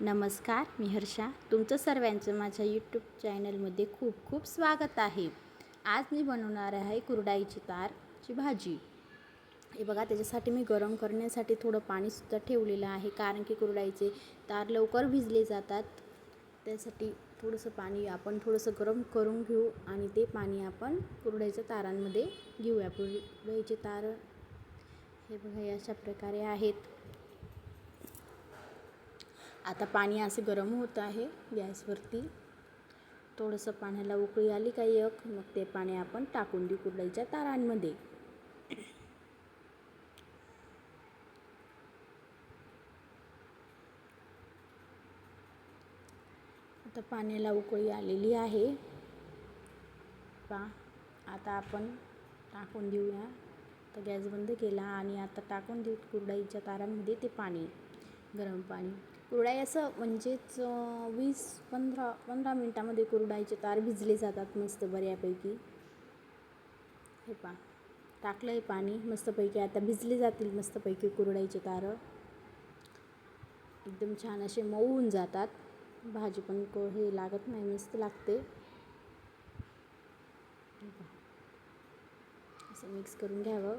नमस्कार, मी हर्षा. तुमचं सर्वांचं माझ्या यूट्यूब चॅनलमध्ये खूप खूप स्वागत आहे. आज मी बनवणार आहे कुरडईची तारची भाजी. हे बघा, त्याच्यासाठी मी गरम करण्यासाठी थोडं पाणीसुद्धा ठेवलेलं आहे, कारण की कुरडईचे तार लवकर भिजले जातात. त्यासाठी थोडंसं पाणी आपण थोडंसं गरम करून घेऊ आणि ते पाणी आपण कुरडईच्या तारांमध्ये घेऊया. कुरडईचे तार हे बघा या अशा प्रकारे आहेत. आता पाणी असं गरम होत आहे गॅसवरती. थोडंसं पाण्याला उकळी आली का मग ते पाणी आपण टाकून देऊ कुरडईच्या तारांमध्ये. आता पाण्याला उकळी आलेली आहे आता आपण टाकून देऊया. तर गॅस बंद केला आणि आता टाकून देऊ कुरडईच्या तारांमध्ये ते पाणी, गरम पाणी. कुरडई असं म्हणजेच 20-15 मिनटामध्ये कुरडईचे तार भिजले जातात मस्त बऱ्यापैकी. हे टाकलं आहे पाणी मस्तपैकी. आता भिजले जातील मस्तपैकी कुरडईचे तार. एकदम छान असे मऊ होऊन जातात. भाजी पण हे लागत नाही, मस्त लागते. असं मिक्स करून घ्यावं.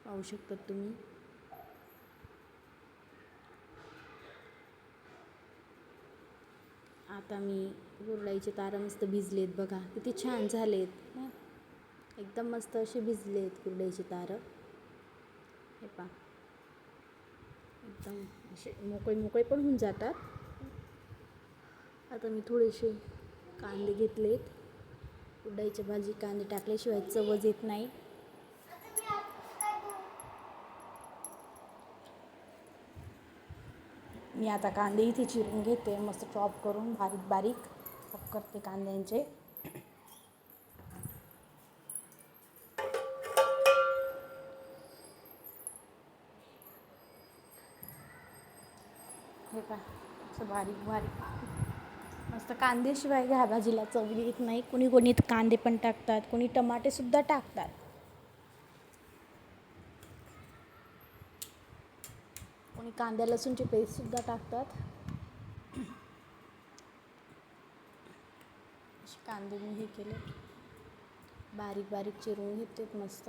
पाहू शकतात तुम्ही. आता मी कुरडईचे तार मस्त भिजलेत बघा, किती छान झालेत. एकदम मस्त असे भिजलेत कुरडईचे तार. हे एकदम असे मोकळे पण होऊन जातात. आता मी थोडेसे कांदे घेतलेत. कुरडईची भाजी कांदे टाकल्याशिवाय चवच येत नाही. मी आता कांदे इथे चिरून घेते, मस्त चॉप करून बारीक बारीक चॉप करते कांद्यांचे. हे असं बारीक बारीक मस्त. कांद्याशिवाय ह्या भाजीला चव येत नाही. कोणी कांदे पण टाकतात, कोणी टमाटेसुद्धा टाकतात. कोणी कांद्या लसूणची पेस्टसुद्धा टाकतात. असे कांदे मी हे केले, बारीक बारीक चिरून घेते मस्त.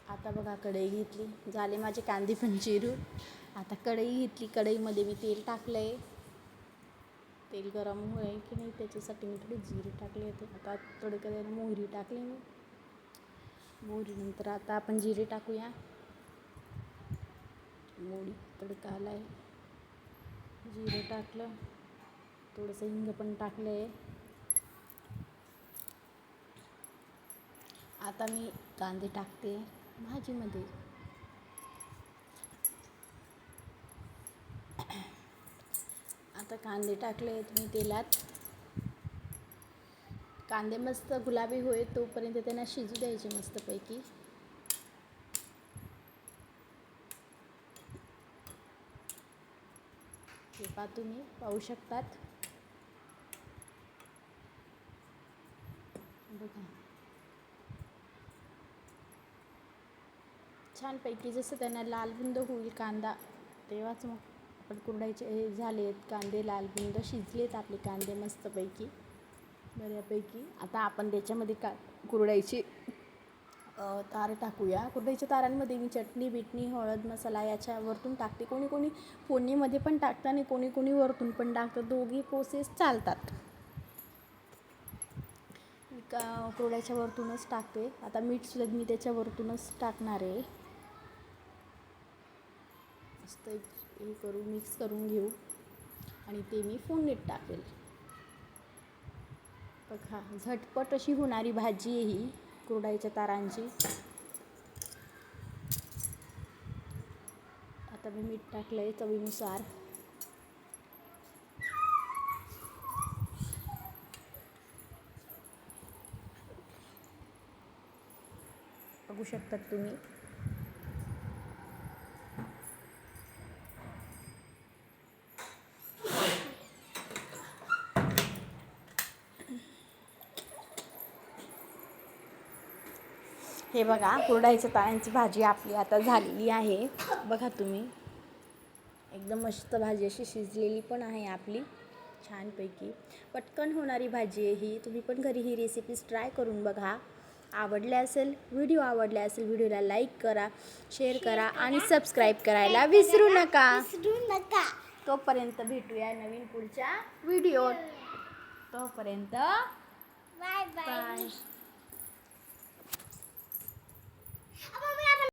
आता बघा कढई घेतली, झाले माझे कांदे पण चिरून. आता कढई घेतली, कढईमध्ये मी तेल टाकलं आहे. तेल गरम होईल की नाही त्याच्यासाठी मी थोडी जिरे टाकले होते. आता तडक्याला मोहरी टाकली मी. मोहरीनंतर आता आपण जिरे टाकूया. मोहरी तडका आला आहे, जिरे टाकलं, थोडंसं हिंग पण टाकलं आहे. आता मी कांदे टाकते भाजीमध्ये. आता कांदे टाकले आहेत मी तेलात. कांदे मस्त गुलाबी होईल तोपर्यंत त्यांना शिजू द्यायचे मस्तपैकी. हे तुम्ही पाहू शकतात. बघा छानपैकी जसं त्यांना लालबुंद होईल कांदा, तेव्हाच मग आपण कुरडईचे हे झालेत कांदे लालबुंद शिजलेत आपले कांदे मस्तपैकी बऱ्यापैकी. आता आपण त्याच्यामध्ये कुरडईचे तार टाकूया. कुरडईच्या तारांमध्ये मी चटणी बिटणी हळद मसाला याच्या वरतून टाकते. कोणी फोडणीमध्ये पण टाकतं आणि कोणी वरतून पण टाकतं. दोघी प्रोसेस चालतात. कुरडईच्या वरतूनच टाकते. आता मीठसुद्धा मी त्याच्या वरतूनच टाकणार आहे. मस्त हे करू, मिक्स करून घेऊ आणि ते मी फोडणीत टाकेल. बघा झटपट अशी होणारी भाजी आहे ही कुरडईच्या तारांची. आता मी मीठ टाकलं आहे चवीनुसार. बघू शकतात तुम्ही. हे बघा कुरडईच्या ताळ्यांची भाजी आपली आता झालेली आहे. बघा तुम्ही एकदम मस्त भाजी अशी शिजलेली पण आहे आपली छानपैकी. पटकन होणारी भाजी आहे ही. तुम्ही पण घरी ही रेसिपीज ट्राय करून बघा. व्हिडिओ आवडला असेल व्हिडिओला लाईक करा, शेअर करा आणि सबस्क्राईब करायला विसरू नका. तोपर्यंत भेटूया नवीन पुढच्या व्हिडिओत. तोपर्यंत बाय.